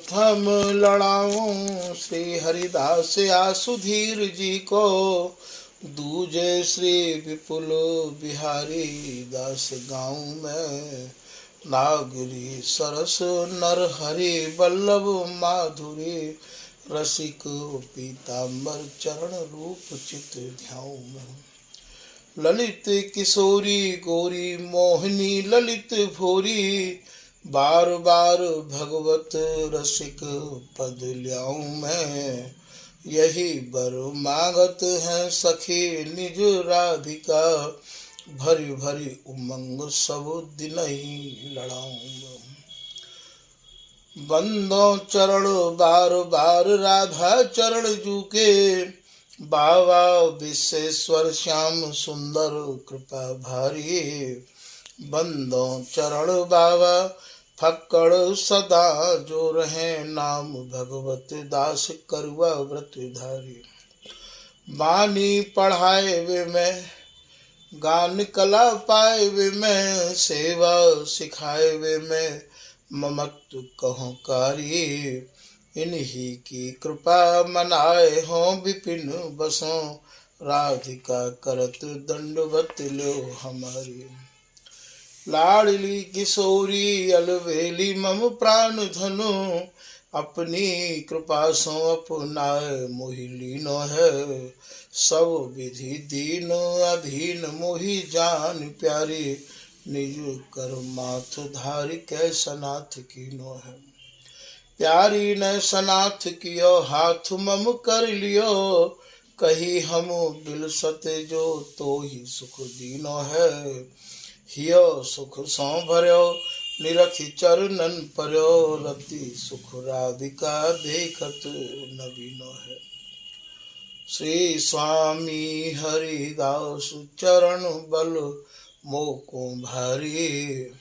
थम लड़ाऊं श्री हरिदास आसुधीर जी को। दूजे श्री विपुल बिहारी दास गाँव में। नागरी सरस नर हरि वल्लभ माधुरी। रसिक पीताम्बर चरण रूप चित ध्याऊं मैं। ललित किशोरी गोरी मोहिनी ललित भोरी। बार बार भगवत रसिक पद ल्याऊं मैं। यही बर मांगत है सखी निज राधिका। भरी भरी उमंग सब दिन ही लड़ाऊं। बंदो चरण बार बार राधा चरण जूके। बाबा विश्वेश्वर श्याम सुंदर कृपा भारी। बंदो चरण बाबा फक्कड़ सदा जो रहे। नाम भगवत दास करुआ व्रत धारी। बानी पढ़ाए वे मैं गान कला पाए वे मैं। सेवा सिखाए वे मैं ममत्व कहो कारी। इन्हीं की कृपा मनाए हों विपिन बसों। राधिका करत दंडवत लो हमारी। लाडली किशोरी अलवेली मम प्राण धनु। अपनी कृपा सो अपनाए मोहि लीनो है। सब विधि दीन अधीन मोहि जान प्यारी। निज कर माथ धारी कै सनाथ कीनो है। प्यारी ने सनाथ कियो हाथ मम कर लियो। कही हम बिलसत जो तो ही सुख दीनो है। हियो सुख सौ भर्यो निरखि चरणन पर्यो। रति सुख राधिका देखत नवीनो है। श्री स्वामी हरिदास चरण बल मोको भारी।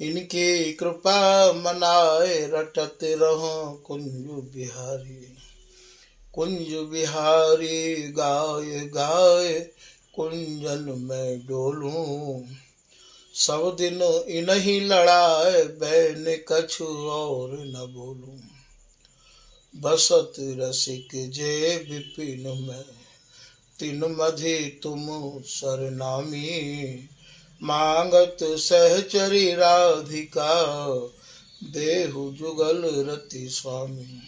इनकी कृपा मनाए रटत रहो कुंज बिहारी। कुंज बिहारी गाय गाय कुंजन में डोलूं। सब दिन इन्हीं लड़ाए बैन कछु और न बोलूं। बसत रसिक जे विपिन में तिन मधि तुम सरनामी। मांगत सहचरी राधिका देहु जुगल रति स्वामी।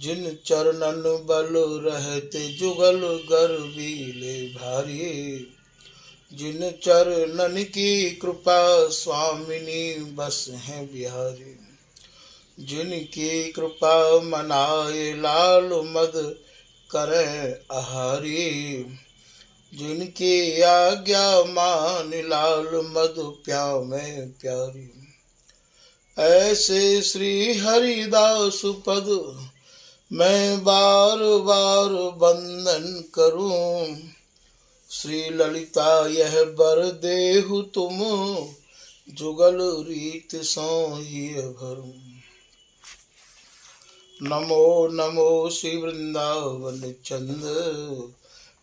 जिन चरणन बल रहते जुगल गर्वीले भारी। जिन चरणन की कृपा स्वामिनी बस हैं बिहारी। जिनकी कृपा मनाए लाल मद करें आहारी। जिनकी आज्ञा मान लाल मधु प्यामे प्यारी। ऐसे श्री हरिदास पद मैं बार बार वंदन करूं। श्री ललिता यह बर देहु तुम जुगल रीत सो ही भरूं। नमो नमो श्री वृंदावन चंद।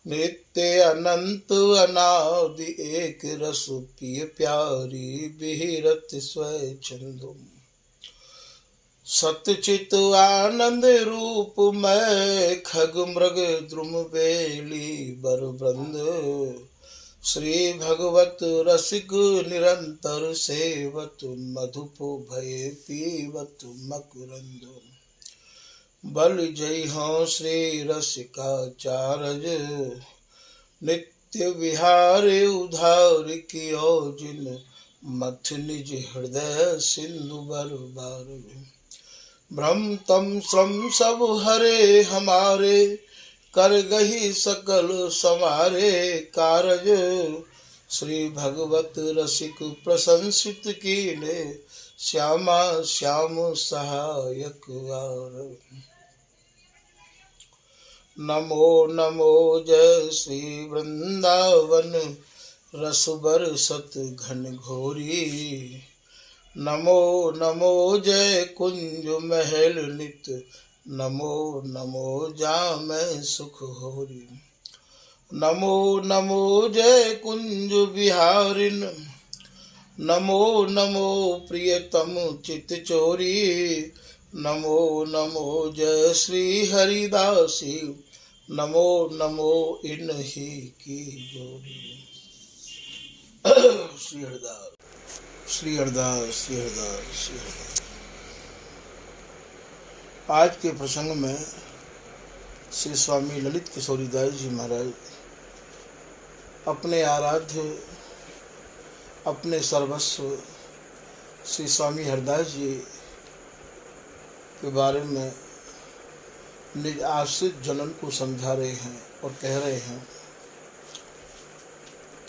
नित्य अनंत अनादि एक रस पिय प्यारी। बिहरत स्वच्छंदो सतचित आनंद रूप में। खग मृग द्रुम बेली बर वृंद। श्री भगवत रसिक निरंतर सेवत। मधुप भय पीवत मकरंद। बल जय हो श्री रसिकाचार्य। नित्य विहार उधार कियो जिन। मथ निज हृदय सिंधु बर बार। भ्रम तम श्रम सब हरे हमारे। कर गही सकल समारे कारज। श्री भगवत रसिक प्रशंसित कीने। श्यामा श्याम सहायक आर। नमो नमो जय श्री वृंदावन रस बरसत घन घोरी। नमो नमो जय कुंज महल नित। नमो नमो जामै सुख होरी। नमो नमो जय कुंज बिहारिन। नमो नमो प्रियतम चित चोरी। नमो नमो जय श्री हरिदासी, नमो नमो इन्हीं की गोरी। श्री हरिदास श्री हरिदास श्री हरिदास श्री हरिदास। आज के प्रसंग में श्री स्वामी ललित किशोरीदास जी महाराज अपने आराध्य, अपने सर्वस्व श्री स्वामी हरिदास जी के बारे में निज आश्रित जनन को समझा रहे हैं और कह रहे हैं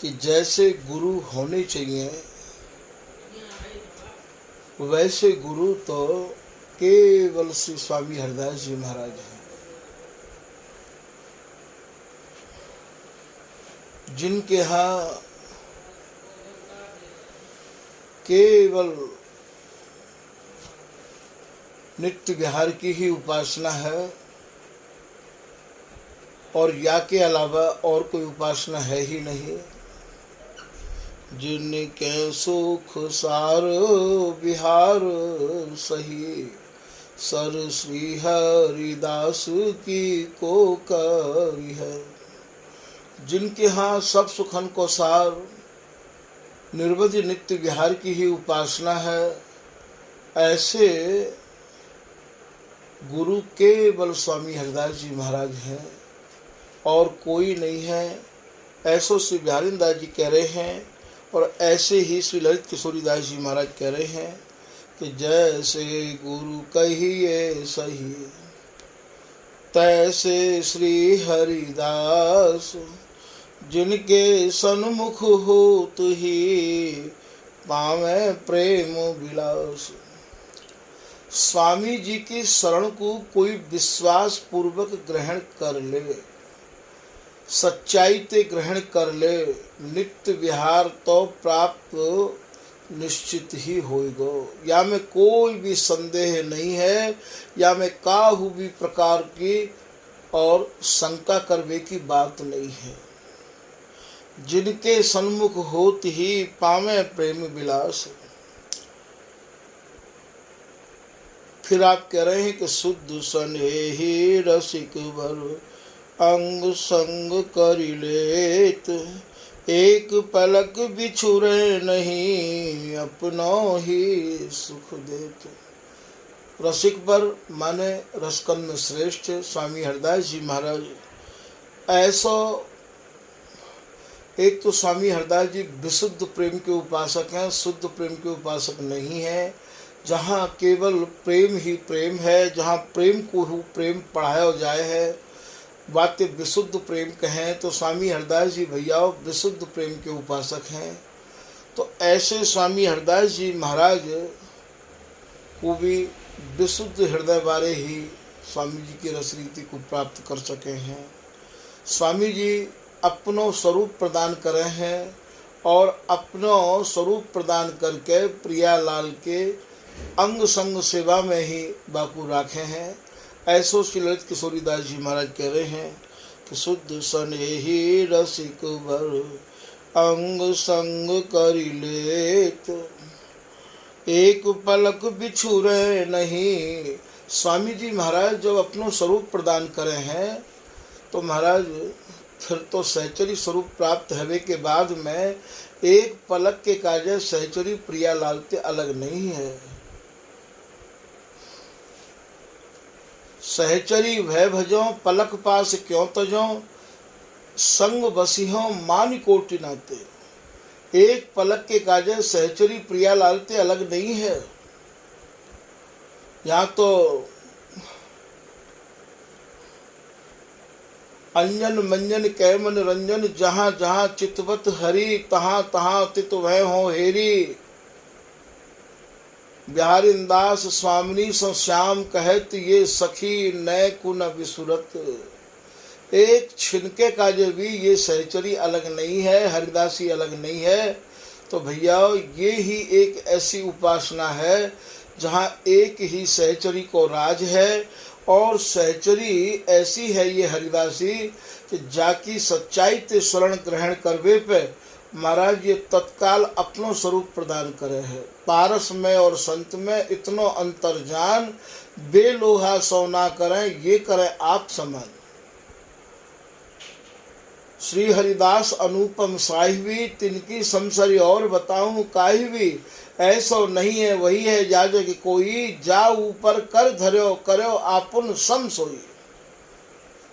कि जैसे गुरु होने चाहिए वैसे गुरु तो केवल श्री स्वामी हरिदास जी महाराज हैं, जिनके यहाँ केवल नित्य विहार की ही उपासना है और या के अलावा और कोई उपासना है ही नहीं। जिनके सुख सार विहार सही, सर श्री हरिदास की को करी है। जिनके यहाँ सब सुखन को सार निर्वधि नित्य विहार की ही उपासना है, ऐसे गुरु केवल स्वामी हरिदास जी महाराज हैं और कोई नहीं है। ऐसो श्री बिहारी दास जी कह रहे हैं और ऐसे ही श्री ललित किशोरीदास जी महाराज कह रहे हैं कि जैसे गुरु कहिए सही, तैसे श्री हरिदास जिनके सन्मुख होत ही पावे प्रेम विलास। स्वामी जी की शरण को कोई विश्वास पूर्वक ग्रहण कर ले, सच्चाई ते ग्रहण कर ले, नित्य विहार तो प्राप्त निश्चित ही होएगो। या में कोई भी संदेह नहीं है, या में काहू भी प्रकार की और शंका करवे की बात नहीं है। जिनके सन्मुख होत ही पावे प्रेम विलास। फिर आप कह रहे हैं कि शुद्ध स्नेही रसिक वर अंग संग करि लेत, एक पलक बिछुरे नहीं अपनो ही सुख देत। रसिक वर माने रसकन में श्रेष्ठ स्वामी हरिदास जी महाराज। ऐसो एक तो स्वामी हरिदास जी विशुद्ध प्रेम के उपासक हैं, शुद्ध प्रेम के उपासक नहीं हैं। जहाँ केवल प्रेम ही प्रेम है, जहाँ प्रेम को प्रेम पढ़ाया जाए है, बातें विशुद्ध प्रेम कहें तो स्वामी हरिदास जी भैया विशुद्ध प्रेम के उपासक हैं। तो ऐसे स्वामी हरिदास जी महाराज को भी विशुद्ध हृदय वाले ही स्वामी जी की रसरीति को प्राप्त कर सके हैं। स्वामी जी अपनो स्वरूप प्रदान करे हैं और अपनो स्वरूप प्रदान करके प्रियालाल के अंग संग सेवा में ही बाकू राखे हैं। ऐसो श्री ललित किशोरीदास जी महाराज कह रहे हैं कि शुद्ध स्नेही रसिक वर अंग संग करि लेत, एक पलक बिछुरे नहीं। स्वामी जी महाराज जब अपनो स्वरूप प्रदान करे हैं तो महाराज फिर तो सहचरी स्वरूप प्राप्त होने के बाद में एक पलक के कार्य सहचरी प्रियालाल से अलग नहीं है। सहचरी भय भजो पलक पास क्यों तजो, संग बसिहो मान कोटि नाते। एक पलक के कार्य सहचरी प्रियालाल से अलग नहीं है। यहाँ तो अंजन मंजन कैमन रंजन, जहाँ जहाँ चितवत हरि तहाँ तहाँ तित वह हो हेरी। बिहारी दास स्वामिनी सो श्याम कहत, ये सखी नय कुन विसुरत। एक छिनके का जो भी ये सहचरी अलग नहीं है, हरिदासी अलग नहीं है। तो भैया ये ही एक ऐसी उपासना है जहाँ एक ही सहचरी को राज है और सहचरी ऐसी है ये हरिदासी कि जाकी सच्चाई ते शरण ग्रहण करवे पे महाराज ये तत्काल अपनो स्वरूप प्रदान करे है। पारस में और संत में इतनो अंतर जान बे लोहा सौ ना करें, ये करें आप समान। श्री हरिदास अनुपम साहिबी, तिनकी समसरी और बताऊं काहिबी। ऐसो नहीं है वही है जाजे कि कोई, जा ऊपर कर धर्यो करो आपुन सम सोई।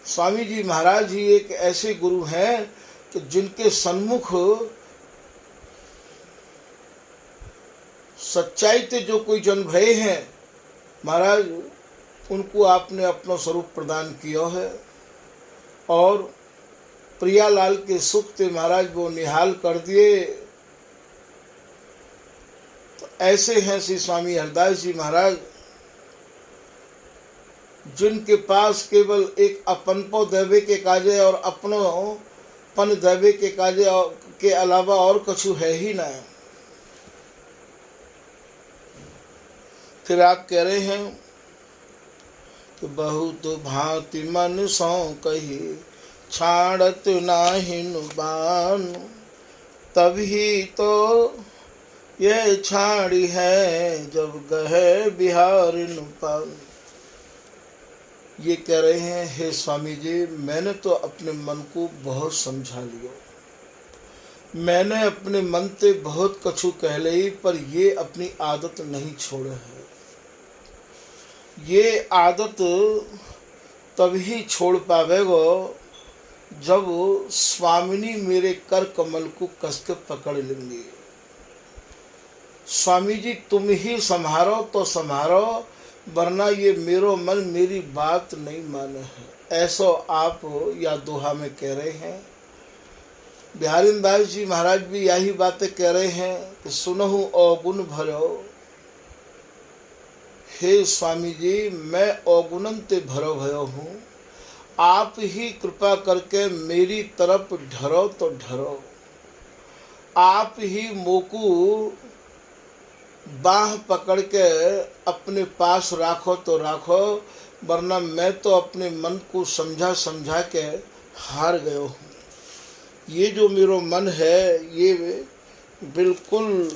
स्वामी जी महाराज जी एक ऐसे गुरु हैं कि जिनके सन्मुख सच्चाई ते जो कोई जन भय हैं, महाराज उनको आपने अपना स्वरूप प्रदान किया है। और प्रियालाल के सुख ते महाराज वो निहाल कर दिए। तो ऐसे हैं श्री स्वामी हरदास जी महाराज, जिनके पास केवल एक अपनपो दैवे के काजे और अपनो पन दैवे के काजे के अलावा और कछु है ही ना। फिर आप कह रहे हैं कि बहुत भांति मन सौ कही, छाड़त नाहिन बान। तभी तो ये छाड़ी है जब गहे बिहार पान। ये कह रहे हैं, हे स्वामी जी, मैंने तो अपने मन को बहुत समझा लिया, मैंने अपने मन से बहुत कछु कह ली, पर ये अपनी आदत नहीं छोड़े है। ये आदत तभी छोड़ पावेगो जब स्वामिनी मेरे कर कमल को कस के पकड़ लेंगे। स्वामी जी तुम ही संभारो तो संभारो, वरना ये मेरो मन मेरी बात नहीं माने है। ऐसा आप या दोहा में कह रहे हैं। बिहारी दास जी महाराज भी यही बातें कह रहे हैं कि सुनहु अवगुण भरो। हे स्वामी जी, मैं अवगुणन ते भरो भयो हूँ, आप ही कृपा करके मेरी तरफ ढरो तो ढरो। आप ही मोकू बाह पकड़ के अपने पास राखो तो राखो, वरना मैं तो अपने मन को समझा समझा के हार गयो हूँ। ये जो मेरा मन है ये बिल्कुल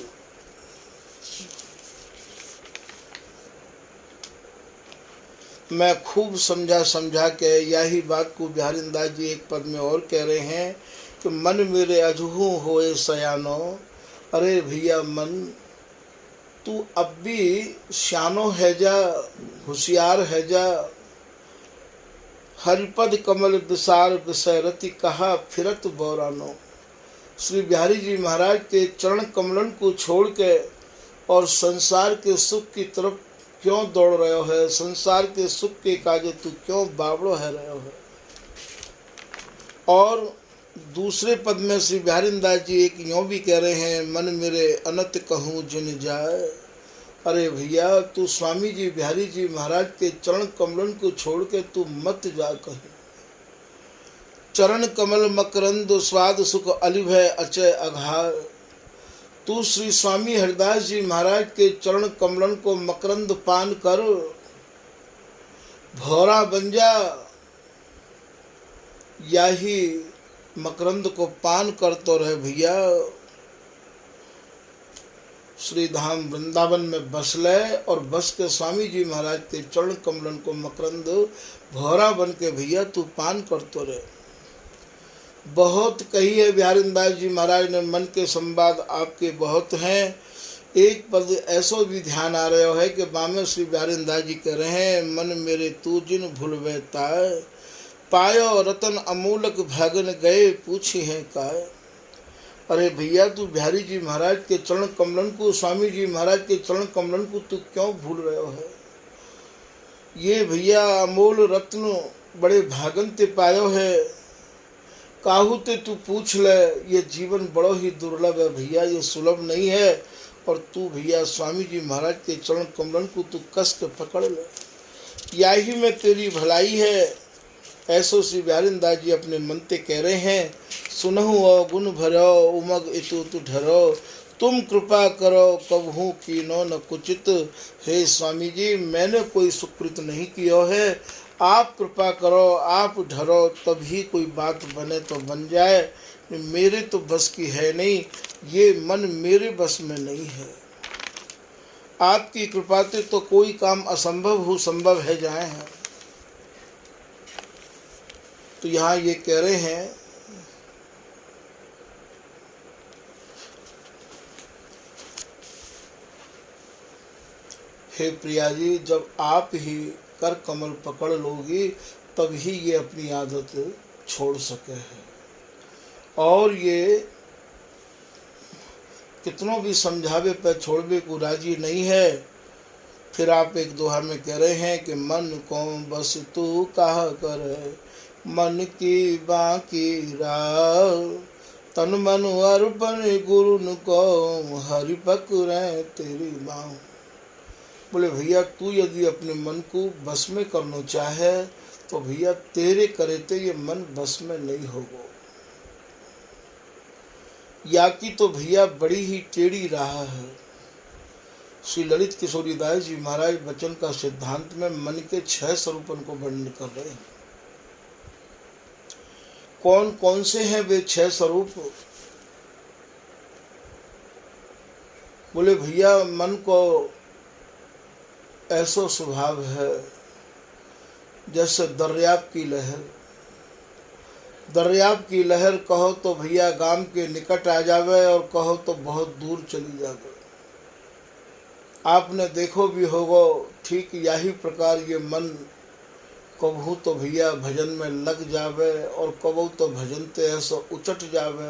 मैं खूब समझा समझा के, यही बात को बिहारी दास जी एक पद में और कह रहे हैं कि मन मेरे अजहू होए सयानो। अरे भैया मन, तू अब भी श्यानो है जा, होशियार है जा। हरिपद कमल विसार विसरति कहा फिरत बौरानो। श्री बिहारी जी महाराज के चरण कमलन को छोड़ के और संसार के सुख की तरफ क्यों दौड़ रहे है, संसार के सुख के काजे तू क्यों बावड़ो है रहे हो। और दूसरे पद में श्री बिहारी दास जी एक यूँ भी कह रहे हैं, मन मेरे अनत कहूँ जिन जाए। अरे भैया, तू स्वामी जी बिहारी जी महाराज के चरण कमलन को छोड़ के तू मत जा कहीं। चरण कमल मकरंद स्वाद सुख अलिभ है अचय अघार। तू श्री स्वामी हरिदास जी महाराज के चरण कमलन को मकरंद पान कर भौरा बन जा, या ही मकरंद को पान कर तो रहे भैया। श्री धाम वृंदावन में बस ले और बस के स्वामी जी महाराज के चरण कमलन को मकरंद भौरा बन के भैया तू पान कर तो रहे। बहुत कही है बिहारी दास जी महाराज ने, मन के संवाद आपके बहुत हैं। एक पद ऐसो भी ध्यान आ रहा है कि बामे श्री बिहारी दास जी कह रहे हैं, मन मेरे तू जिन भूलवे ताय, पायो रतन अमूलक भागन गए पूछी है काय। अरे भैया, तू बिहारी जी महाराज के चरण कमलन को, स्वामी जी महाराज के चरण कमलन को तू क्यों भूल रहे हो है। ये भैया अमूल रत्न बड़े भागन ते पायो है, काहू ते तू पूछ ले। ये जीवन बड़ो ही दुर्लभ है भैया, ये सुलभ नहीं है। और तू भैया स्वामी जी महाराज के चरण कमलन को तू कस के पकड़ ले, यही में तेरी भलाई है। ऐसो श्री बिहारी दास जी अपने मन ते कह रहे हैं, सुनहु गुण भरो उमग इतु तु ढरो, तुम कृपा करो कबहू कीनो न कुचित। हे स्वामी जी, मैंने कोई सुकृत नहीं किया है, आप कृपा करो, आप ढरो, तभी कोई बात बने तो बन जाए। मेरे तो बस की है नहीं, ये मन मेरे बस में नहीं है। आपकी कृपा से तो कोई काम असंभव हो संभव है जाए हैं। तो यहाँ ये कह रहे हैं, हे प्रिया जी, जब आप ही कर कमल पकड़ लोगी तभी ये अपनी आदत छोड़ सके हैं। और ये कितनों भी समझावे पर छोड़वे को राजी नहीं है। फिर आप एक दोहा में कह रहे हैं कि मन को बस तू कहा कर, मन की बाकी राह, तन मन अर्पण गुरु को, हरि पकड़े तेरी बाह। बोले भैया तू यदि अपने मन को बस में करना चाहे तो भैया तेरे करे तो ये मन बस में नहीं होगा। या की तो भैया बड़ी ही टेढ़ी राह है। श्री ललित किशोरीदास जी महाराज वचन का सिद्धांत में मन के 6 स्वरूपन को वर्णन कर रहे हैं। कौन कौन से हैं वे 6 स्वरूप? बोले भैया मन को ऐसा स्वभाव है जैसे दरियाब की लहर। दरियाब की लहर कहो तो भैया गांव के निकट आ जावे और कहो तो बहुत दूर चली जावे। आपने देखो भी होगा, ठीक यही प्रकार ये मन कबहू तो भैया भजन में लग जावे और कबहू तो भजन ते ऐसा उचट जावे।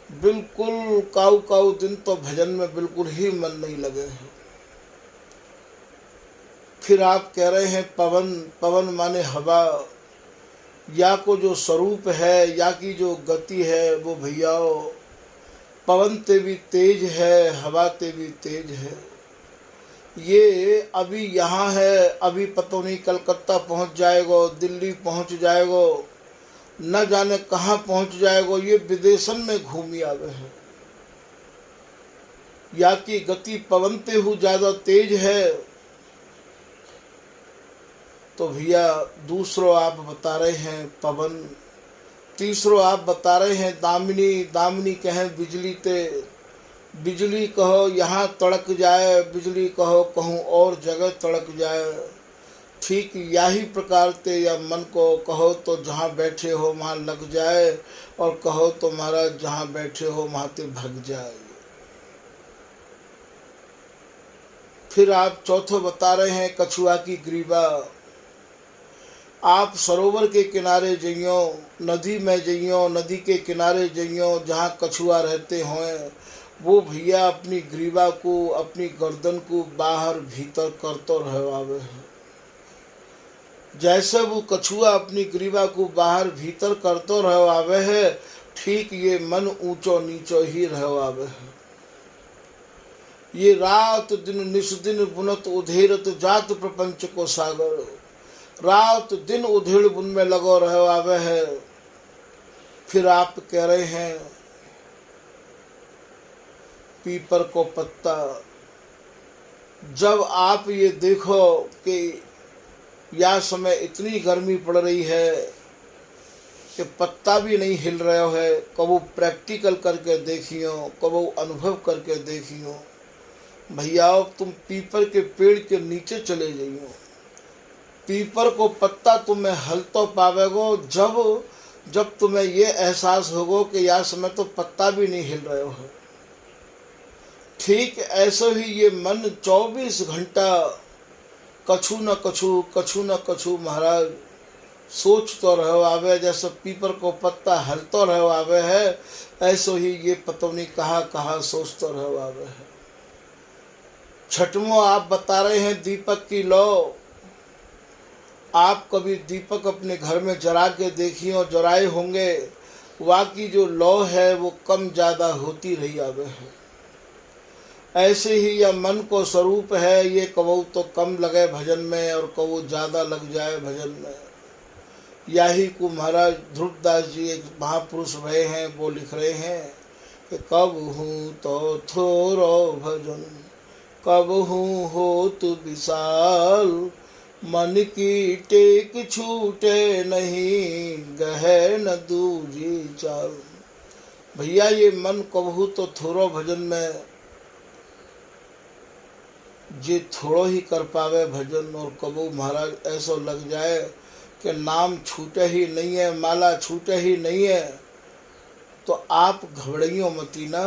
बिल्कुल काऊ काऊ दिन तो भजन में बिल्कुल ही मन नहीं लगे है। फिर आप कह रहे हैं पवन, पवन माने हवा। या को जो स्वरूप है, या की जो गति है वो भैया पवन ते भी तेज है, हवा ते भी तेज है। ये अभी यहाँ है, अभी पता नहीं कलकत्ता पहुँच जाएगा, दिल्ली पहुँच जाएगा, न जाने कहाँ पहुँच जाएगा। ये विदेशन में घूमी आवे है। या की गति पवन ते हु ज़्यादा तेज है। तो भैया दूसरो आप बता रहे हैं पवन, तीसरो आप बता रहे हैं दामिनी। दामिनी कहें बिजली ते, बिजली कहो यहाँ तड़क जाए, बिजली कहो कहूँ और जगह तड़क जाए। ठीक यही प्रकार ते या मन को कहो तो जहाँ बैठे हो वहाँ लग जाए, और कहो तो महाराज जहाँ बैठे हो वहाँ ते भग जाए। फिर आप चौथो बता रहे हैं कछुआ की ग्रीवा। आप सरोवर के किनारे जइयो, नदी में जइयो, नदी के किनारे जइयो जहाँ कछुआ रहते हों, वो भैया अपनी ग्रीवा को, अपनी गर्दन को बाहर भीतर करते रहवावे है। जैसे वो कछुआ अपनी ग्रीवा को बाहर भीतर करते रहवावे है, ठीक ये मन ऊंचो नीचो ही रहवावे है। ये रात दिन निस्दिन बुनत उधेरत जात प्रपंच को सागर। रात दिन उधेड़ बुन में लगो रहो आवे है। फिर आप कह रहे हैं पीपर को पत्ता। जब आप ये देखो कि यह समय इतनी गर्मी पड़ रही है कि पत्ता भी नहीं हिल रहा है, कबो प्रैक्टिकल करके देखियो, कबो अनुभव करके देखियो। भैया तुम पीपर के पेड़ के नीचे चले जाइयो, पीपर को पत्ता तुम्हें हल तो पावेगो जब तुम्हें ये एहसास होगो कि यार समय तो पत्ता भी नहीं हिल रहे हो। ठीक ऐसे ही ये मन 24 घंटा कछु न कछु महाराज सोच तो रहो आवे। जैसे पीपर को पत्ता हल तो रहो आवे है, ऐसे ही ये पता नहीं कहाँ सोच तो रहो आवे है। छठवां आप बता रहे हैं दीपक की लौ। आप कभी दीपक अपने घर में जरा के देखिए और जराए होंगे, वहाँ की जो लौ है वो कम ज़्यादा होती रही आवे है। ऐसे ही यह मन को स्वरूप है, ये कबू तो कम लगे भजन में और कबू ज़्यादा लग जाए भजन में। यही को महाराज ध्रुवदास जी एक महापुरुष भय हैं, वो लिख रहे हैं कि कब हूँ तो थोरो भजन, कब हूँ हो तु विशाल, मन की टेक छूटे नहीं, गहे न दूजी चाल। भैया ये मन कबहू तो थोरो भजन में जे थोड़ो ही कर पावे भजन, और कबू महाराज ऐसा लग जाए कि नाम छूटे ही नहीं है, माला छूटे ही नहीं है, तो आप घबराइयो मती ना,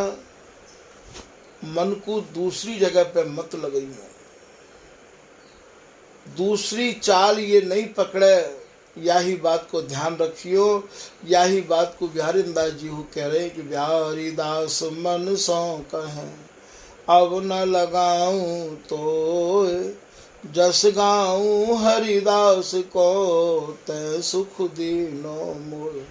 मन को दूसरी जगह पे मत लगाइयो, दूसरी चाल ये नहीं पकड़े। यही बात को ध्यान रखियो। यही बात को बिहारी दास जी को कह रहे कि बिहारी दास मन सो कहें अब न लगाऊं तो जस गाऊं हरिदास को तै सुख दीनो मोर।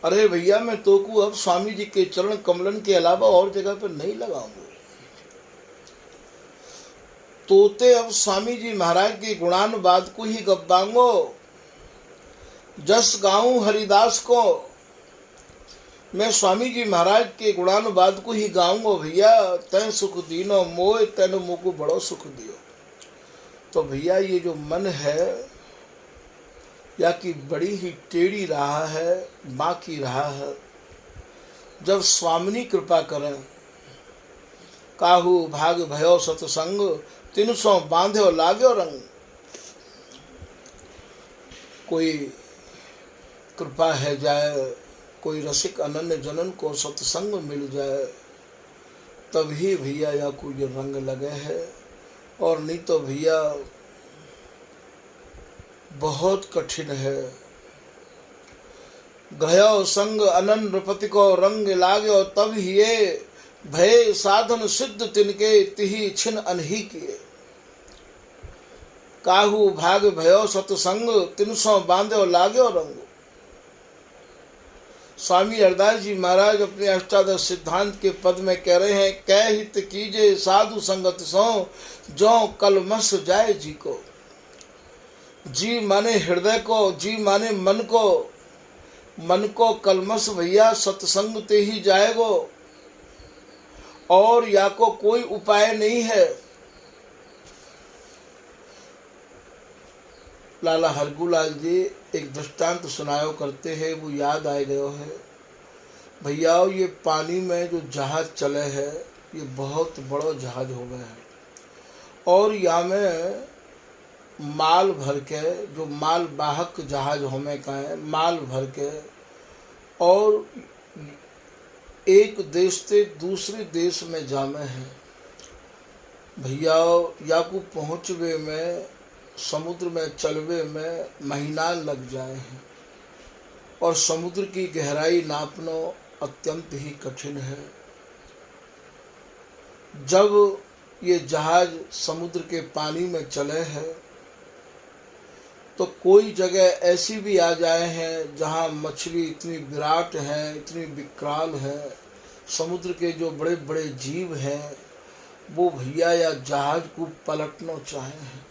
अरे भैया मैं तो को अब स्वामी जी के चरण कमलन के अलावा और जगह पर नहीं लगाऊंगा। तोते अब स्वामी जी महाराज के गुणानुवाद को ही गब्बांगो, जस गाऊं हरिदास को। मैं स्वामी जी महाराज के गुणानुवाद को ही गाऊंगा भैया। तै सुख दीनो मोय, तैनो मुको बड़ो सुख दियो। तो भैया ये जो मन है या कि बड़ी ही टेढ़ी रहा है, बाकी रहा है। जब स्वामिनी कृपा करें, काहू भाग भयो सतसंग, 300 बांध्यो लाग्यो रंग। कोई कृपा है जाए, कोई रसिक अनन्य जनन को सत्संग मिल जाए, तभी भैया या को ये रंग लगे है। और नहीं तो भैया बहुत कठिन है। गयो संग अनन नृपति को रंग लाग्यो, तब ये भय साधन सिद्ध तिनके तिही छिन अनही किए। काहू भाग भयो सतसंग, 300 बांध्यो लाग्यो रंग। स्वामी हरदास जी महाराज अपने अष्टादश सिद्धांत के पद में कह रहे हैं, कै हित कीजे साधु संगत सो, जो कलमस जाए जी को। जी माने हृदय को, जी माने मन को। मन को कलमस भैया सत्संग ते ही जाएगो, और या को कोई उपाय नहीं है। लाला हरगुलाल जी एक दृष्टांत सुनायो करते हैं, वो याद आ गयो है। भैया ये पानी में जो जहाज चले है, ये बहुत बड़ो जहाज हो गया है, और यहाँ में माल भर के, जो माल वाहक जहाज होने का है, माल भर के और एक देश से दूसरे देश में जामे है। भैया या को पहुँचवे में, समुद्र में चलवे में महीना लग जाए हैं, और समुद्र की गहराई नापना अत्यंत ही कठिन है। जब ये जहाज समुद्र के पानी में चले हैं, तो कोई जगह ऐसी भी आ जाए हैं जहाँ मछली इतनी विराट है, इतनी विकराल है, समुद्र के जो बड़े बड़े जीव हैं वो भैया या जहाज को पलटना चाहे हैं।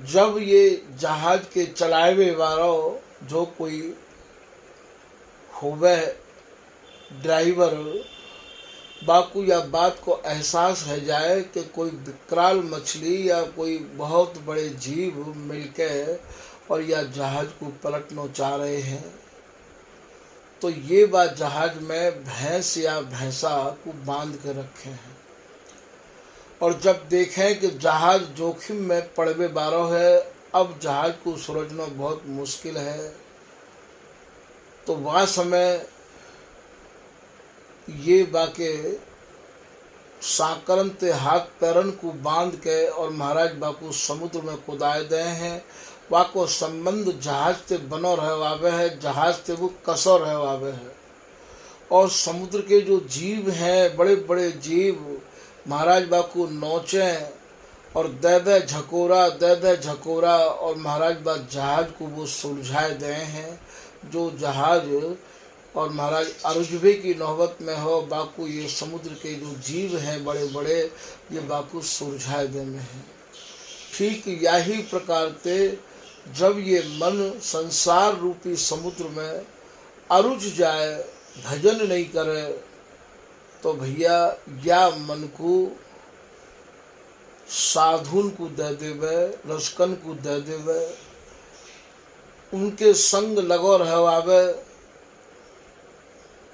जब ये जहाज के चलावे वालों जो कोई होवे ड्राइवर, बाकू या बात को एहसास है जाए कि कोई विकराल मछली या कोई बहुत बड़े जीव मिलके और या जहाज को पलटना चाह रहे हैं, तो ये बात जहाज में भैंस या भैंसा को बांध के रखे हैं। और जब देखें कि जहाज जोखिम में पड़वे बारो है, अब जहाज को सुलझना बहुत मुश्किल है, तो वह समय ये बाके साकरन ते हाथ पैरन को बांध के और महाराज बाकू समुद्र में कुदाए दे हैं। वाको संबंध जहाज से बनो रहे वावे है, जहाज से वो कसो रहे वावे है। और समुद्र के जो जीव हैं, बड़े बड़े जीव, महाराज बाकू नोचे और दे झकोरा और महाराज बा जहाज को वो सुलझाए दे हैं। जो जहाज और महाराज अरुजबे की नौबत में हो, बाकू ये समुद्र के जो जीव हैं बड़े बड़े, ये बाकू सुलझाए दे में हैं। ठीक यही प्रकार से जब ये मन संसार रूपी समुद्र में अरुझ जाए, भजन नहीं करे, तो भैया या मन को साधुन को दे देवे, रसकन को दे देवे, उनके संग लगो रहवावे,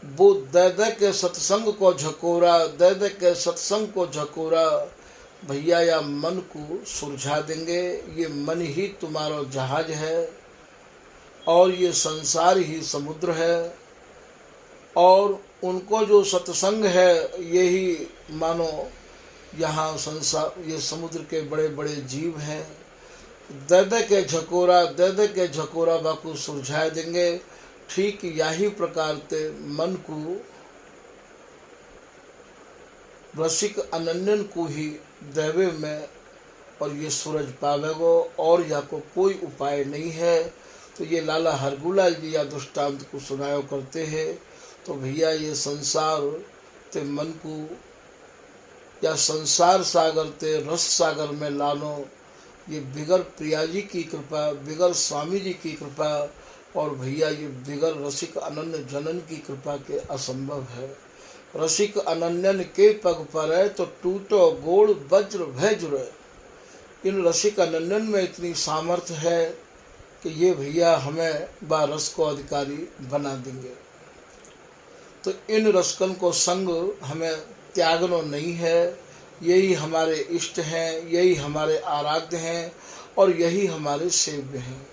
वो दे दे के सत्संग को झकोरा, दे दे के सत्संग को झकोरा, भैया या मन को सुलझा देंगे। ये मन ही तुम्हारा जहाज है और ये संसार ही समुद्र है, और उनको जो सत्संग है यही मानो यहाँ संसार, ये समुद्र के बड़े बड़े जीव हैं। दे दे के झकोरा, दे दे के झकोरा बाकू सुलझा देंगे। ठीक यही प्रकार ते मन को रसिक अनन्यन को ही देवे में और ये सूरज पावेगो, और या को कोई उपाय नहीं है। तो ये लाला हरगुलाल जी या दृष्टांत को सुनायो करते हैं। तो भैया ये संसार ते मन को या संसार सागर ते रस सागर में लानो, ये बिगर प्रिया जी की कृपा, बिगर स्वामी जी की कृपा, और भैया ये बिगर रसिक अनन्य जनन की कृपा के असंभव है। रसिक अनन्यन के पग पर है तो टूटो गोड़ वज्र भैजुर। इन रसिक अनन्यन में इतनी सामर्थ्य है कि ये भैया हमें रस को अधिकारी बना देंगे। तो इन रसकन को संग हमें त्यागनो नहीं है। यही हमारे इष्ट हैं, यही हमारे आराध्य हैं, और यही हमारे सेव्य हैं।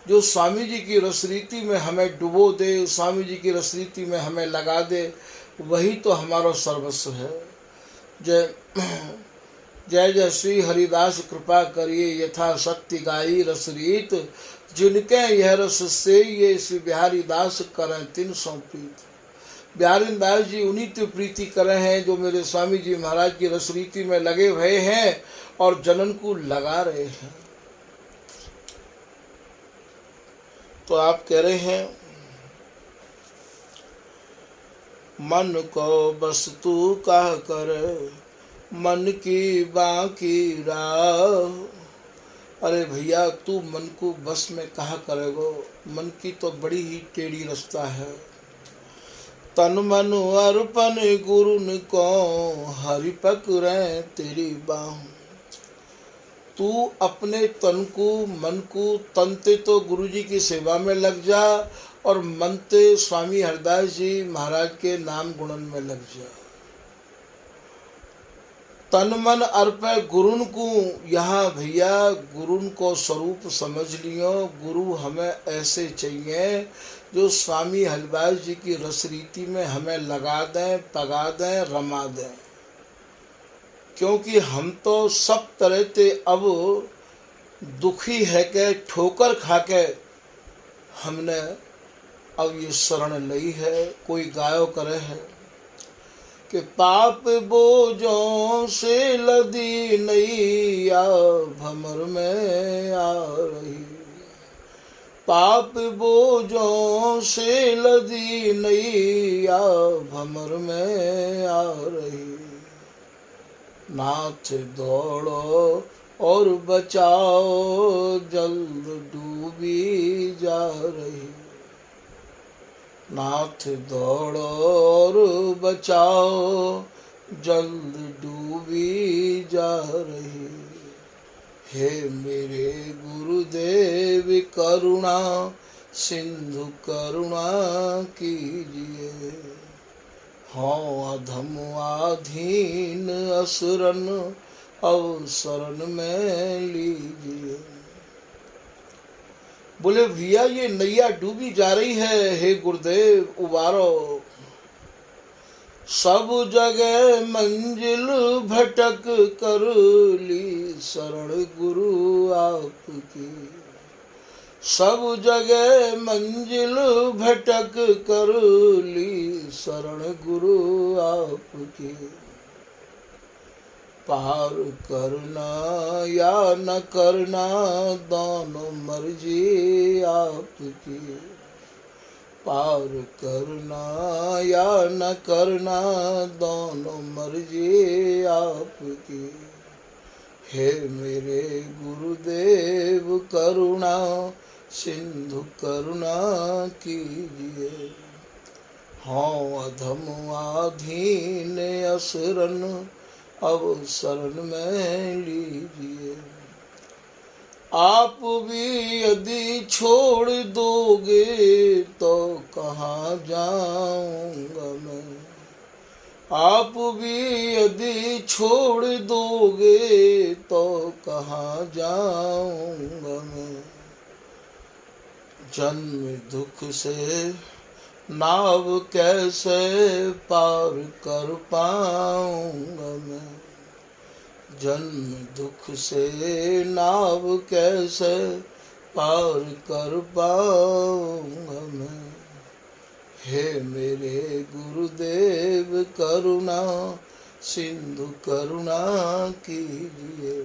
जो स्वामी जी की रसरीति में हमें डुबो दे, स्वामी जी की रसरीति में हमें लगा दे, वही तो हमारा सर्वस्व है। जय जय जय श्री हरिदास कृपा करिए, यथा शक्ति गाई रसरीत, जिनके यह रस से ये श्री बिहारी दास करें तिन सौंपीत। बिहारी दास जी उन्हीं तो प्रीति करे हैं जो मेरे स्वामी जी महाराज की रसरीति में लगे हुए हैं और जनन को लगा रहे हैं। तो आप कह रहे हैं मन को बस तू कह कर मन की बाकी राह। अरे भैया तू मन को बस में कहा करेगो, मन की तो बड़ी ही टेढ़ी रास्ता है। तन मन अर्पण गुरुन को हरि पकड़े तेरी बाह। तू अपने तन को मन को तनते तो गुरु जी की सेवा में लग जा, और मनते स्वामी हरदास जी महाराज के नाम गुणन में लग जा। तन मन अर्पे गुरुन को, यहाँ भैया गुरुन को स्वरूप समझ लियो। गुरु हमें ऐसे चाहिए जो स्वामी हरदास जी की रसरीति में हमें लगा दें, पगा दें, रमा दें। क्योंकि हम तो सब तरह से अब दुखी है के ठोकर खा के हमने अब ये शरण ली है। कोई गायो करे है कि पाप बोझों से लदी नैया भंवर में आ रही। पाप बोझों से लदी नैया भंवर में आ रही। नाथ दौड़ो और बचाओ जल्द डूबी जा रही। नाथ दौड़ो और बचाओ जल्द डूबी जा रही। हे मेरे गुरुदेव करुणा सिंधु करुणा कीजिए। हाँ अधम आधीन असुरन अवसरन में लीजिए। बोले भैया ये नैया डूबी जा रही है, हे गुरुदेव उबारो। सब जगह मंजिल भटक कर ली शरण गुरु आपकी। सब जगह मंजिल भटक कर ली शरण गुरु आपकी। पार करना या न करना दोनों मर्जी आपकी। पार करना या न करना दोनों मर्जी आपकी। हे मेरे गुरुदेव करुणा सिंधु करुणा कीजिए। हाँ अधम आधीन असुरन अब शरण में लीजिए। आप भी यदि छोड़ दोगे तो कहाँ जाऊंगा मैं। आप भी यदि छोड़ दोगे तो कहाँ जाऊंगा मैं। जन्म दुख से नाव कैसे पार कर पाऊंगा मैं। जन्म दुख से नाव कैसे पार कर पाऊंगा मैं। हे मेरे गुरुदेव करुणा सिंधु करुणा कीजिए।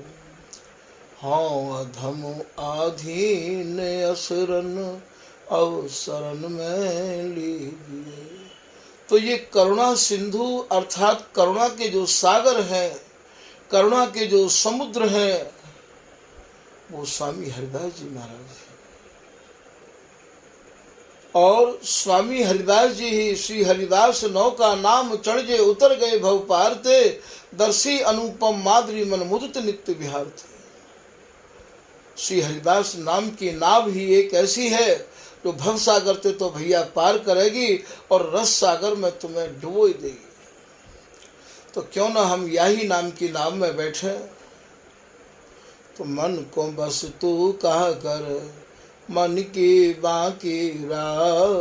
हाँ अधम आधीन असुरन अवसरन में लीजिए। तो ये करुणा सिंधु अर्थात करुणा के जो सागर हैं, करुणा के जो समुद्र हैं, वो स्वामी हरिदास जी महाराज हैं। और स्वामी हरिदास जी ही श्री हरिदास नौका नाम चढ़ उतर गए भव पार थे। दर्शी अनुपम माधुरी मन मुदित नित्य विहार थे। श्री हरिदास नाम की नाव ही एक ऐसी है जो भव सागर थे तो भैया पार करेगी और रस सागर में तुम्हें डुबो ही देगी। तो क्यों ना हम यही नाम की नाव में बैठे। तो मन को बस तू कहा कर मन की बाकी राह।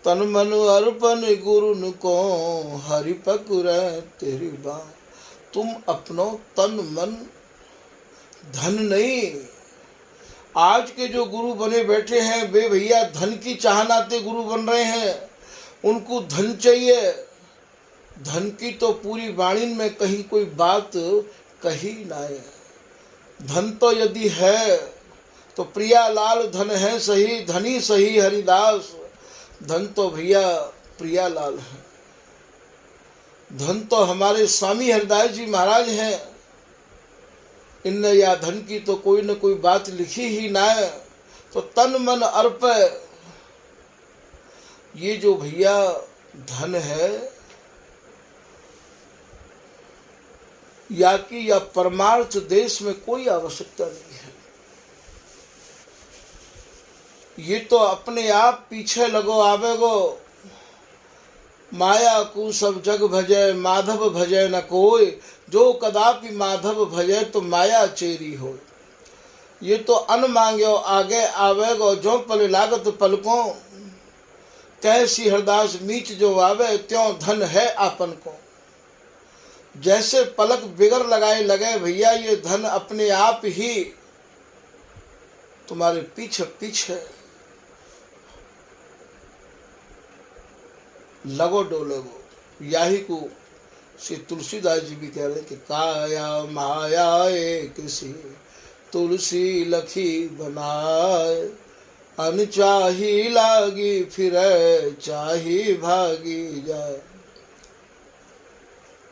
तन मन अर्पण गुरुन को हरि पकुर तेरी बा। तुम अपनो तन मन धन नहीं। आज के जो गुरु बने बैठे हैं वे भैया धन की चाहनाते गुरु बन रहे हैं। उनको धन चाहिए। धन की तो पूरी वाणी में कहीं कोई बात कही ना है। धन तो यदि है तो प्रियालाल धन है सही, धनी सही हरिदास। धन तो भैया प्रियालाल है। धन तो हमारे स्वामी हरिदास जी महाराज हैं। इनने या धन की तो कोई न कोई बात लिखी ही ना है। तो तन मन अर्प, ये जो भैया धन है या कि या परमार्थ देश में कोई आवश्यकता नहीं है। ये तो अपने आप पीछे लगो आवेगो। माया को सब जग भजय माधव भजय न कोय। जो कदापि माधव भजय तो माया चेरी हो। ये तो अन मांग्यो आगे आवेगो। जो पल लागत पलकों कैसी हरदास मीच जो आवे त्यों धन है आपन को। जैसे पलक बिगर लगाए लगे भैया ये धन अपने आप ही तुम्हारे पीछे पीछे लगो डोलेगो। यही को श्री तुलसीदास जी भी कह रहे हैं कि काया माया किसी तुलसी लखी बनाए। अनचाही लागी फिरे चाही भागी जाए।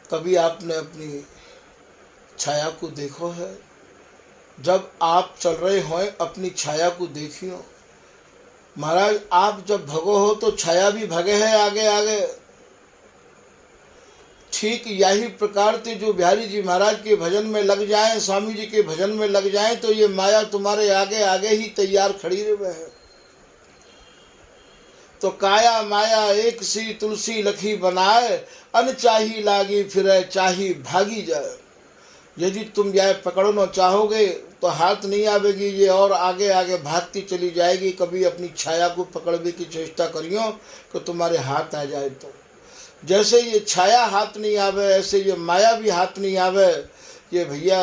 कभी आपने अपनी छाया को देखो है? जब आप चल रहे हो अपनी छाया को देखियो। महाराज आप जब भगो हो तो छाया भी भगे है आगे आगे। ठीक यही प्रकार से जो बिहारी जी महाराज के भजन में लग जाएं, स्वामी जी के भजन में लग जाएं तो ये माया तुम्हारे आगे आगे ही तैयार खड़ी रहे है। तो काया माया एक सी तुलसी लखी बनाए। अन चाही लागी फिरे चाही भागी जाए। यदि तुम यह पकड़ना चाहोगे तो हाथ नहीं आवेगी, ये और आगे आगे भागती चली जाएगी। कभी अपनी छाया को पकड़ने की चेष्टा करियो कि तुम्हारे हाथ आ जाए। तो जैसे ये छाया हाथ नहीं आवे ऐसे ये माया भी हाथ नहीं आवे। ये भैया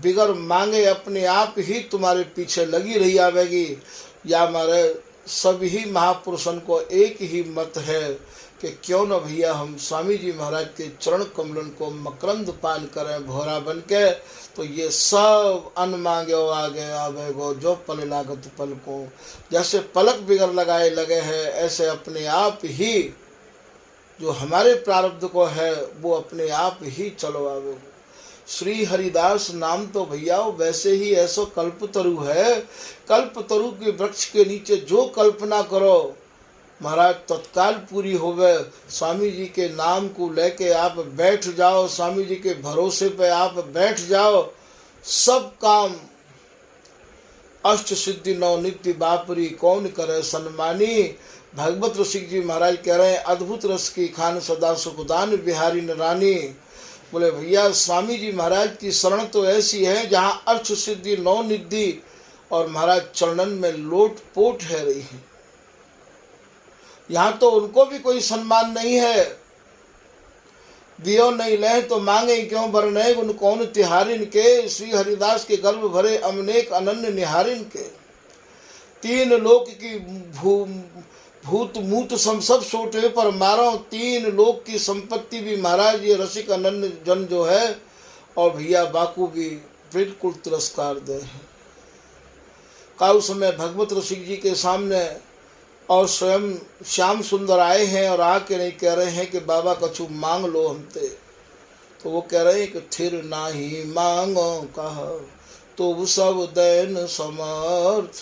बिगर मांगे अपने आप ही तुम्हारे पीछे लगी रही आवेगी। या हमारे सभी महापुरुषों को एक ही मत है कि क्यों न भैया हम स्वामी जी महाराज के चरण कमलन को मकरंद पान करें भोरा बन के। तो ये सब अन मांगे आगे आवेगो जो पल लागत पल को। जैसे पलक बिगर लगाए लगे हैं ऐसे अपने आप ही जो हमारे प्रारब्ध को है वो अपने आप ही चलो आवेगो। श्री हरिदास नाम तो भैया वैसे ही ऐसो कल्पतरु है। कल्पतरु के वृक्ष के नीचे जो कल्पना करो महाराज तत्काल पूरी होवे। स्वामी जी के नाम को लेके आप बैठ जाओ, स्वामी जी के भरोसे पे आप बैठ जाओ, सब काम अष्ट सिद्धि नौ नित्य बापरी कौन करे सन्मानी। भगवत रसिक जी महाराज कह रहे हैं अद्भुत रस की खान सदा सुखदान बिहारी न रानी। बोले भैया स्वामी जी महाराज की शरण तो ऐसी है जहाँ अष्ट सिद्धि नौ निधि और महाराज चरणन में लोट पोट है रही है। यहाँ तो उनको भी कोई सम्मान नहीं है। दियो नहीं ले तो मांगे क्यों बरने उन कौन तिहारिन के। श्री हरिदास के गर्भ भरे अमनेक अनन्य निहारिन के। तीन लोक की भूत मूत सब सोटे पर मारो। तीन लोक की संपत्ति भी महाराज ये रसिक अनन्य जन जो है और भैया बाकू भी बिल्कुल तिरस्कार दे हैं। काउ समय भगवत रसिक जी के सामने और स्वयं श्याम सुंदर आए हैं और आके नहीं कह रहे हैं कि बाबा कछु मांग लो हमसे। तो वो कह रहे हैं कि थिर नाही मांगो कहा तो सब दैन समर्थ।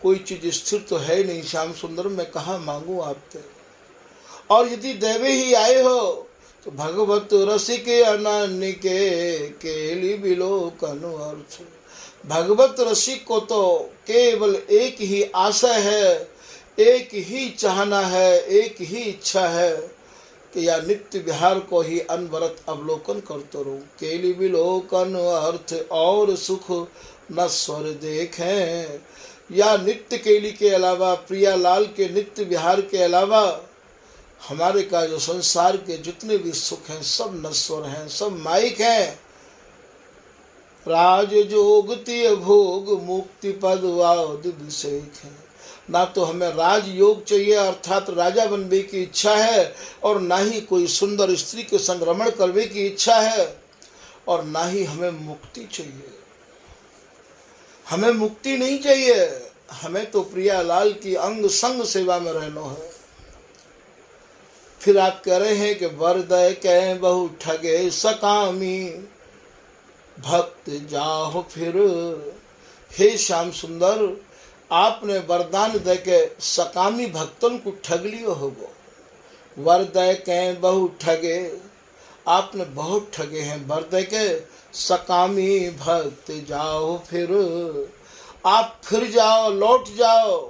कोई चीज स्थिर तो है नहीं श्याम सुंदर, मैं कहाँ मांगू आपसे। और यदि देवे ही आए हो तो भगवत रसिक अनन्य के केली बिलोकन अर्थ। भगवत रसिक को तो केवल एक ही आशय है, एक ही चाहना है, एक ही इच्छा है कि या नित्य विहार को ही अनवरत अवलोकन करते रहूं। केली विलोकन अर्थ और सुख न स्वर देखें। या नित्य केली के अलावा प्रियालाल के नित्य विहार के अलावा हमारे का जो संसार के जितने भी सुख हैं सब नश्वर हैं, सब माइक हैं। राज जोगतीय भोग मुक्ति पद अभिषेक है। ना तो हमें राजयोग चाहिए अर्थात राजा बनने की इच्छा है और ना ही कोई सुंदर स्त्री के संग रमण करने की इच्छा है और ना ही हमें मुक्ति चाहिए। हमें मुक्ति नहीं चाहिए, हमें तो प्रियालाल की अंग संग सेवा में रहना है। फिर आप कह रहे हैं कि वरदय के बहु ठगे सकामी भक्त जाहो फिर। हे श्याम सुंदर आपने वरदान दे के सकामी भक्तन को ठग लियो होगो। वरदय के बहु ठगे, आपने बहुत ठगे हैं। वरदय के सकामी भक्त जाओ फिर, आप फिर जाओ, लौट जाओ।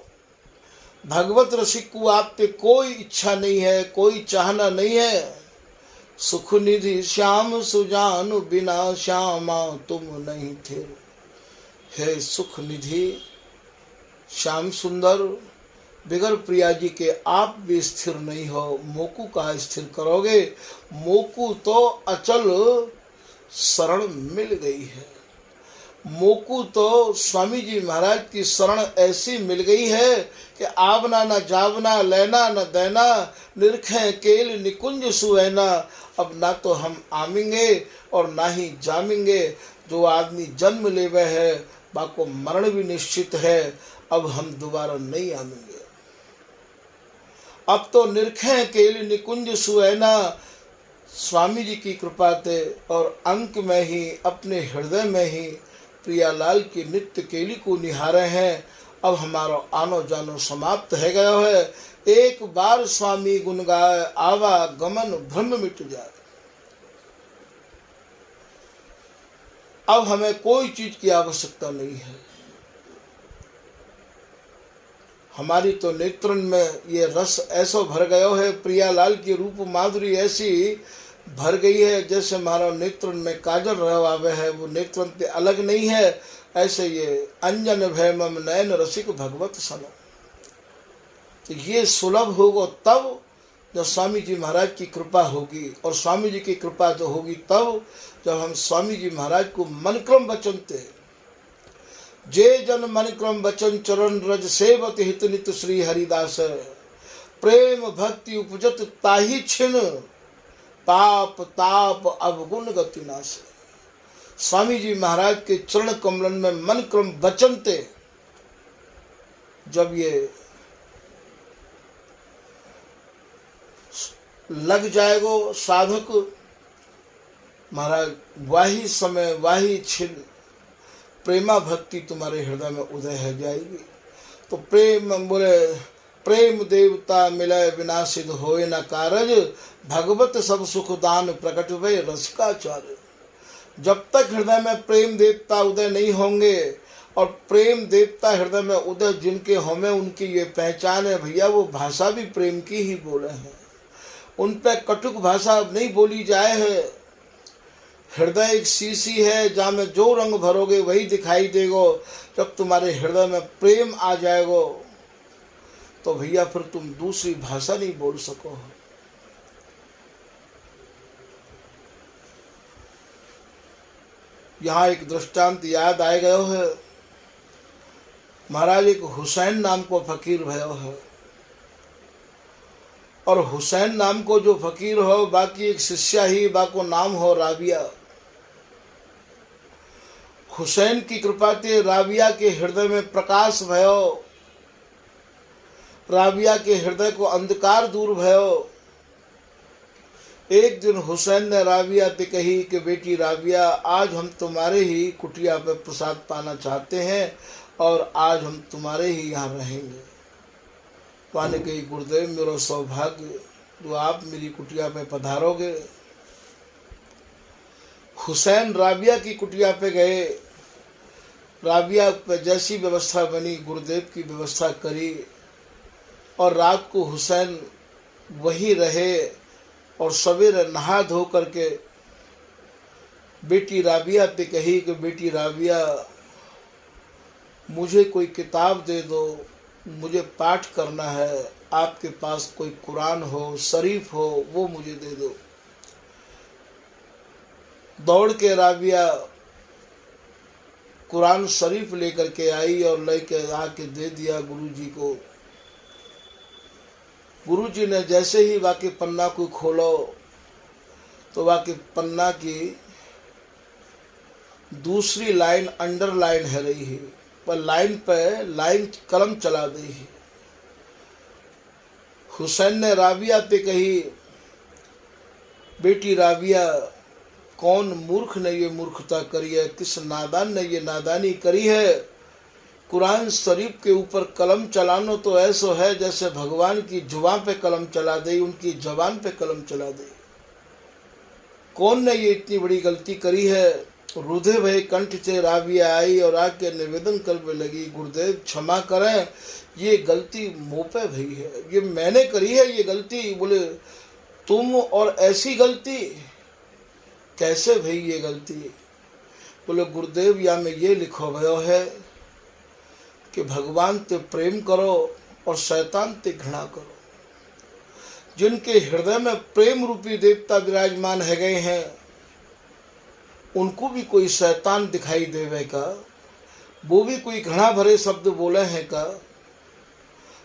भगवत रसिक को आप पे कोई इच्छा नहीं है, कोई चाहना नहीं है। सुख निधि श्याम सुजानु बिना श्यामा तुम नहीं थे। हे सुख निधि श्याम सुंदर बिगर प्रिया जी के आप भी स्थिर नहीं हो। मोकू का स्थिर करोगे? मोकू तो अचल शरण मिल गई है। मोकू तो स्वामी जी महाराज की शरण ऐसी मिल गई है कि आवना न जावना, लेना न देना, निरखें केल निकुंज सुहैना। अब ना तो हम आमेंगे और ना ही जामेंगे। जो आदमी जन्म लेवे है बाको मरण भी निश्चित है। अब हम दोबारा नहीं आमेंगे। अब तो निरखें केल निकुंज सुहैना। स्वामी जी की कृपा से और अंक में ही अपने हृदय में ही प्रियालाल की नित्य केली को निहारे हैं। अब हमारा आनो जानो समाप्त है गया है। एक बार स्वामी गुण गाए आवागमन भ्रम मिट जाए। अब हमें कोई चीज की आवश्यकता नहीं है। हमारी तो नेत्रन में ये रस ऐसा भर गया है, प्रियालाल की रूप माधुरी ऐसी भर गई है जैसे हमारा नेत्रन में काजल रहवावे है। वो नेत्रन पे अलग नहीं है। ऐसे ये अंजन भैमम नयन रसिक भगवत सन। तो ये सुलभ होगा तब जब स्वामी जी महाराज की कृपा होगी। और स्वामी जी की कृपा जो होगी तब जब हम स्वामी जी महाराज को मनक्रम वचनते। जे जन मनक्रम वचन चरण रज सेवत हित नित श्री हरिदास। प्रेम भक्ति उपजत ताही छिन पाप ताप अवगुण गति नाश। स्वामी जी महाराज के चरण कमलन में मन क्रम वचनते जब ये लग जाएगो साधक महाराज, वाही समय वाही छिन प्रेमा भक्ति तुम्हारे हृदय में उदय हो जाएगी। तो प्रेम बोले प्रेम देवता मिलय बिना सिद्ध होए न कारज। भगवत सब सुख दान प्रकट वे रसिकाचार्य। जब तक हृदय में प्रेम देवता उदय नहीं होंगे और प्रेम देवता हृदय में उदय जिनके हमें उनकी ये पहचान है भैया, वो भाषा भी प्रेम की ही बोले हैं। उन पे कटुक भाषा नहीं बोली जाए है। हृदय एक शीशी है, जहाँ में जो रंग भरोगे वही दिखाई देगो। जब तुम्हारे हृदय में प्रेम आ जाएगो तो भैया फिर तुम दूसरी भाषा नहीं बोल सको। यहाँ एक दृष्टांत याद आए गयो है। महाराज एक हुसैन नाम को फकीर भयो है, और हुसैन नाम को जो फकीर हो बाकी एक शिष्या ही बाको नाम हो राबिया। हुसैन की कृपा से राबिया के हृदय में प्रकाश भयो, राबिया के हृदय को अंधकार दूर भयो। एक दिन हुसैन ने राबिया से कही कि बेटी राबिया, आज हम तुम्हारे ही कुटिया पे प्रसाद पाना चाहते हैं और आज हम तुम्हारे ही यहाँ रहेंगे। पाने कही गुरुदेव मेरा सौभाग्य जो आप मेरी कुटिया पे पधारोगे। हुसैन राबिया की कुटिया पे गए। राबिया पे जैसी व्यवस्था बनी गुरुदेव की व्यवस्था करी, और रात को हुसैन वहीं रहे। और सवेरे नहा धो करके बेटी राबिया पे कही कि बेटी राबिया, मुझे कोई किताब दे दो, मुझे पाठ करना है। आपके पास कोई कुरान हो, शरीफ हो, वो मुझे दे दो। दौड़ के राबिया कुरान शरीफ लेकर के आई और लेके आके दे दिया गुरुजी को। गुरुजी ने जैसे ही वाके पन्ना को खोलो तो वाके पन्ना की दूसरी लाइन अंडरलाइन है रही है, पर लाइन पे लाइन कलम चला दी है। हुसैन ने राबिया पे कही, बेटी राबिया, कौन मूर्ख ने ये मूर्खता करी है, किस नादान ने ये नादानी करी है। कुरान शरीफ के ऊपर कलम चलानो तो ऐसा है जैसे भगवान की जुबान पे कलम चला दे, उनकी जबान पे कलम चला दे। कौन ने ये इतनी बड़ी गलती करी है। रुधे भय कंठ से राबिया आई और आके निवेदन करने लगी, गुरुदेव क्षमा करें, ये गलती मुँह पे भई है, ये मैंने करी है ये गलती। बोले तुम, और ऐसी गलती कैसे भई ये गलती। बोले गुरुदेव या में ये लिखो भयो है कि भगवान ते प्रेम करो और शैतान ते घृणा करो। जिनके हृदय में प्रेम रूपी देवता विराजमान है गए हैं, उनको भी कोई शैतान दिखाई देवे का, वो भी कोई घृणा भरे शब्द बोले हैं का।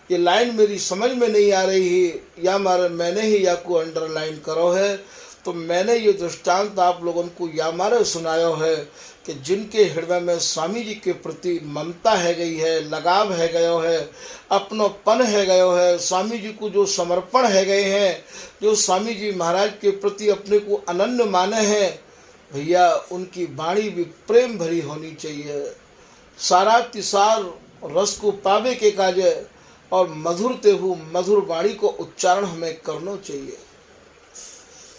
ये लाइन मेरी समझ में नहीं आ रही है, या मारे मैंने ही या को अंडरलाइन करो है। तो मैंने ये दृष्टांत आप लोगों को या मारे सुनाया है कि जिनके हृदय में स्वामी जी के प्रति ममता है गई है, लगाव है गयो है, अपनोपन है गयो है, स्वामी जी को जो समर्पण है गए हैं, जो स्वामी जी महाराज के प्रति अपने को अनन्य माने हैं, भैया उनकी वाणी भी प्रेम भरी होनी चाहिए। सारा तिसार रस को पावे के काजे और मधुर तेहु मधुर वाणी को उच्चारण हमें करना चाहिए,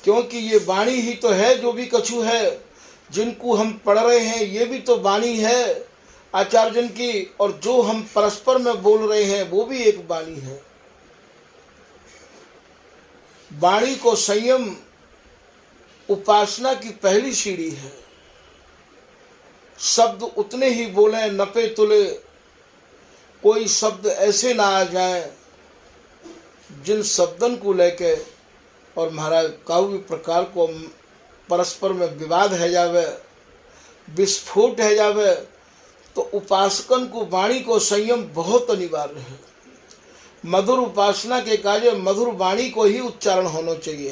क्योंकि ये वाणी ही तो है जो भी कछु है। जिनको हम पढ़ रहे हैं ये भी तो वाणी है आचार्य जन की, और जो हम परस्पर में बोल रहे हैं वो भी एक वाणी है। वाणी को संयम उपासना की पहली सीढ़ी है। शब्द उतने ही बोले नपे तुले, कोई शब्द ऐसे ना आ जाए जिन शब्दन को लेके और महाराज काव्य प्रकार को परस्पर में विवाद है जावे, विस्फोट है जावे। तो उपासकन को वाणी को संयम बहुत अनिवार्य है। मधुर उपासना के कार्य मधुर वाणी को ही उच्चारण होना चाहिए।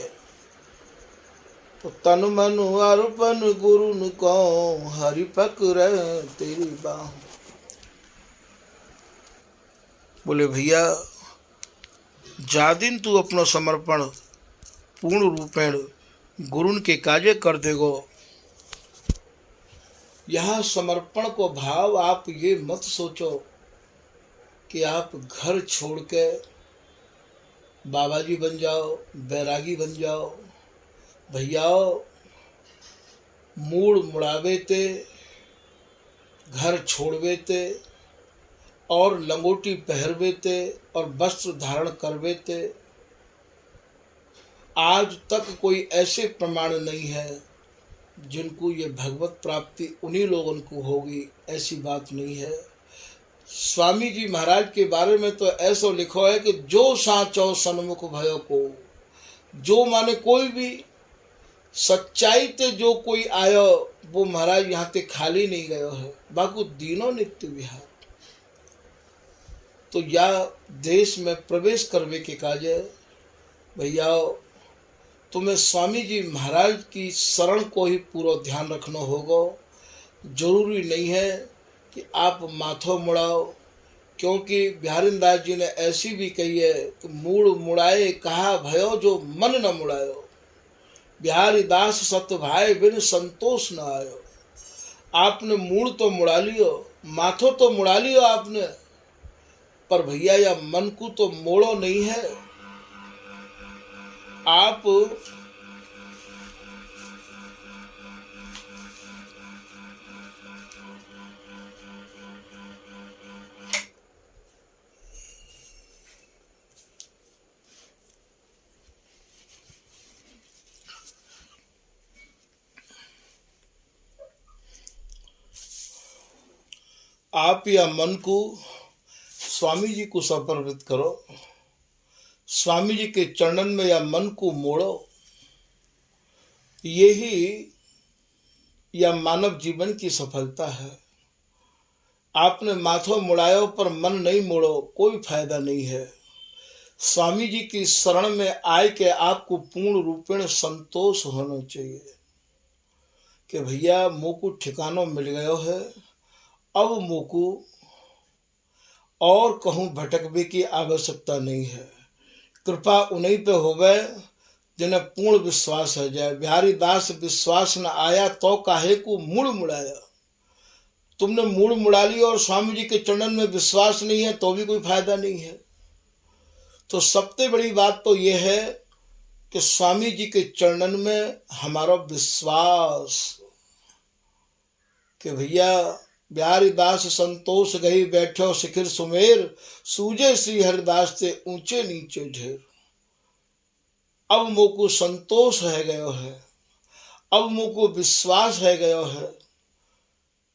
तो तन मन अर्पण गुरु न को हरि पकड़ तेरी बाह। बोले भैया जा दिन तू अपना समर्पण पूर्ण रूपेण गुरुन के कार्य कर देगो। यहाँ समर्पण को भाव आप ये मत सोचो कि आप घर छोड़ के बाबा जी बन जाओ, बैरागी बन जाओ। भैया मूड मुड़ावे ते घर छोड़वे थे और लंगोटी पहरवे थे और वस्त्र धारण करवे थे। आज तक कोई ऐसे प्रमाण नहीं है जिनको ये भगवत प्राप्ति उन्हीं लोगों को होगी, ऐसी बात नहीं है। स्वामी जी महाराज के बारे में तो ऐसा लिखो है कि जो साचो सन्मुख भयो को, जो माने कोई भी सच्चाई ते जो कोई आयो वो महाराज यहाँ ते खाली नहीं गयो है, बाकू दीनो नित्य विहार। तो या देश में प्रवेश करवे के काजे भैया तुम्हें स्वामी जी महाराज की शरण को ही पूरा ध्यान रखना होगा। जरूरी नहीं है कि आप माथो मुड़ाओ, क्योंकि बिहारीदास जी ने ऐसी भी कही है कि मूड़ मुड़ाए कहा भयो जो मन न मुड़ायो, बिहारी दास सत भाई बिन संतोष न आयो। आपने मूड़ तो मुड़ा लियो, माथो तो मुड़ा लियो आपने, पर भैया या मन को तो मोड़ो नहीं है। आप या मन को स्वामी जी को समर्पित करो, स्वामी जी के चरणन में या मन को मोड़ो। यही या मानव जीवन की सफलता है। आपने माथो मुड़ायो पर मन नहीं मोड़ो, कोई फायदा नहीं है। स्वामी जी की शरण में आए के आपको पूर्ण रूपेण संतोष होना चाहिए कि भैया मोको ठिकाना मिल गयो है, अब मोको और कहूँ भटकने की आवश्यकता नहीं है। कृपा उन्हीं पे होवे जिन्हें पूर्ण विश्वास है जाए। बिहारी दास विश्वास न आया तो काहे को मुड़ मुड़ाया। तुमने मुड़ मुड़ा ली और स्वामी जी के चरणन में विश्वास नहीं है तो भी कोई फायदा नहीं है। तो सबसे बड़ी बात तो यह है कि स्वामी जी के चरणन में हमारा विश्वास कि भैया बिहारी दास संतोष गई बैठो शिखर सुमेर, सूजे श्री हरिदास से ऊंचे नीचे ढेर। अब मोको संतोष है गयो है, अब मोको विश्वास है गयो है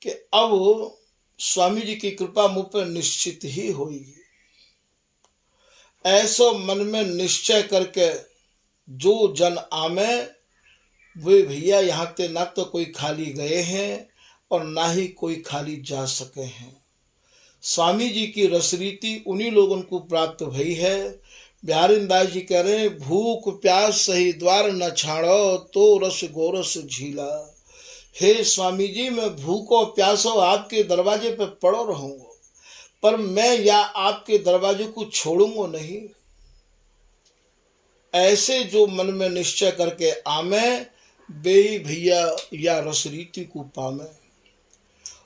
कि अब स्वामी जी की कृपा मुझ पर निश्चित ही होगी। ऐसा मन में निश्चय करके जो जन आमे वे भैया यहाँ ते ना तो कोई खाली गए हैं और ना ही कोई खाली जा सके हैं। स्वामी जी की रसरीति उन्हीं लोगों को प्राप्त भई है। बिहारीदास जी कह रहे हैं भूख प्यास सही द्वार न छाड़ो तो रस गोरस झीला। हे स्वामी जी मैं भूखो प्यासो आपके दरवाजे पे पड़ो रहूंगा, पर मैं या आपके दरवाजे को छोड़ूंगा नहीं। ऐसे जो मन में निश्चय करके आमे वे भैया या रसरीति को पामे।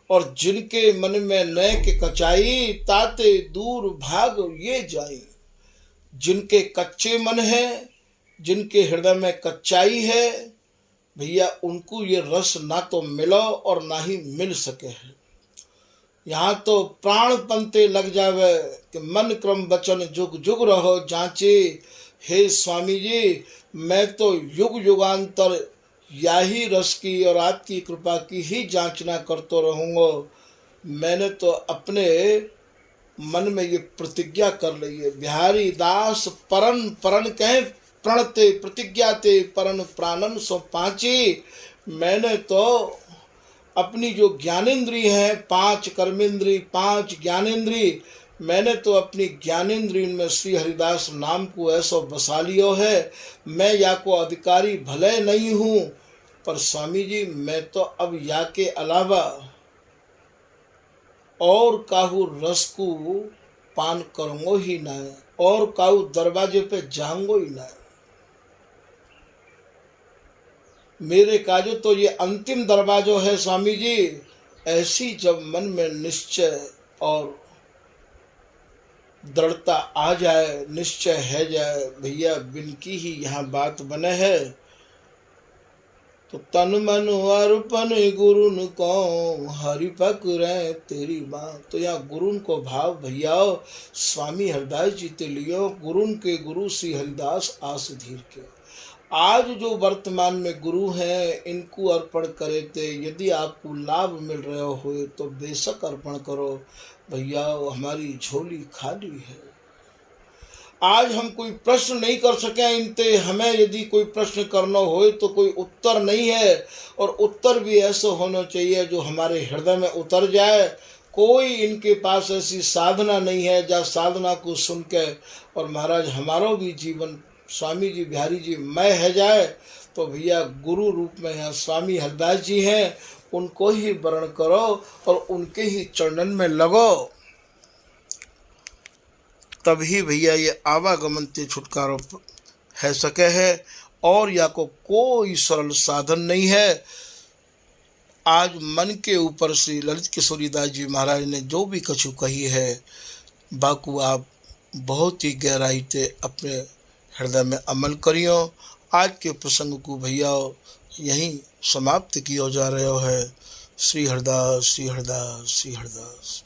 और जिनके मन में नए के कचाई ताते दूर भाग ये जाई। जिनके कच्चे मन है, जिनके हृदय में कच्चाई है, भैया उनको ये रस ना तो मिलो और ना ही मिल सके है। यहाँ तो प्राण पंते लग जावे कि मन क्रम वचन जुग जुग रहो जांचे। हे स्वामी जी मैं तो युग युगांतर यही रस की और आपकी कृपा की ही जांचना करता रहूँगा। मैंने तो अपने मन में ये प्रतिज्ञा कर ली है। बिहारी दास परन परन कहें प्रणते प्रतिज्ञाते परन प्राणन सो पांची। मैंने तो अपनी जो ज्ञानेंद्री है, 5 कर्मेंद्री 5 ज्ञानेंद्री, मैंने तो अपनी ज्ञानेंद्री में श्री हरिदास नाम को ऐसा बसा लियो है। मैं या को अधिकारी भले नहीं हूँ, पर स्वामी जी मैं तो अब या के अलावा और काहू रस को पान करूँगो ही ना, और काहू दरवाजे पे जाऊंगो ही ना। मेरे काजो तो ये अंतिम दरवाजो है स्वामी जी। ऐसी जब मन में निश्चय और दृढ़ता आ जाए, निश्चय है जाए भैया बिन की ही यहाँ बात बने है, तो तन मन अर्पण गुरुन को हरि पकड़े तेरी बात। तो यहाँ गुरुन को भाव भैया स्वामी हरदास जी ते लियो, गुरुन के गुरु श्री हरिदास आस धीर के। आज जो वर्तमान में गुरु हैं इनको अर्पण करे थे। यदि आपको लाभ मिल रहे हो तो बेशक अर्पण करो भैया, हमारी झोली खाली है। आज हम कोई प्रश्न नहीं कर सके इनते, हमें यदि कोई प्रश्न करना हो तो कोई उत्तर नहीं है, और उत्तर भी ऐसा होना चाहिए जो हमारे हृदय में उतर जाए। कोई इनके पास ऐसी साधना नहीं है जहाँ साधना को सुन के और महाराज हमारा भी जीवन स्वामी जी बिहारी जी मैं है जाए। तो भैया गुरु रूप में यहाँ स्वामी हरदास जी हैं, उनको ही वर्ण करो और उनके ही चरणन में लगो, तभी भैया ये आवागमन से छुटकारा है सके है। और या को कोई सरल साधन नहीं है। आज मन के ऊपर श्री ललित किशोरीदास जी महाराज ने जो भी कछु कही है बाकू आप बहुत ही गहराई से अपने हृदय में अमल करियो। आज के प्रसंग को भैया यहीं समाप्त किया जा रहा है। श्री हरदास श्री हरदास श्री हरदास।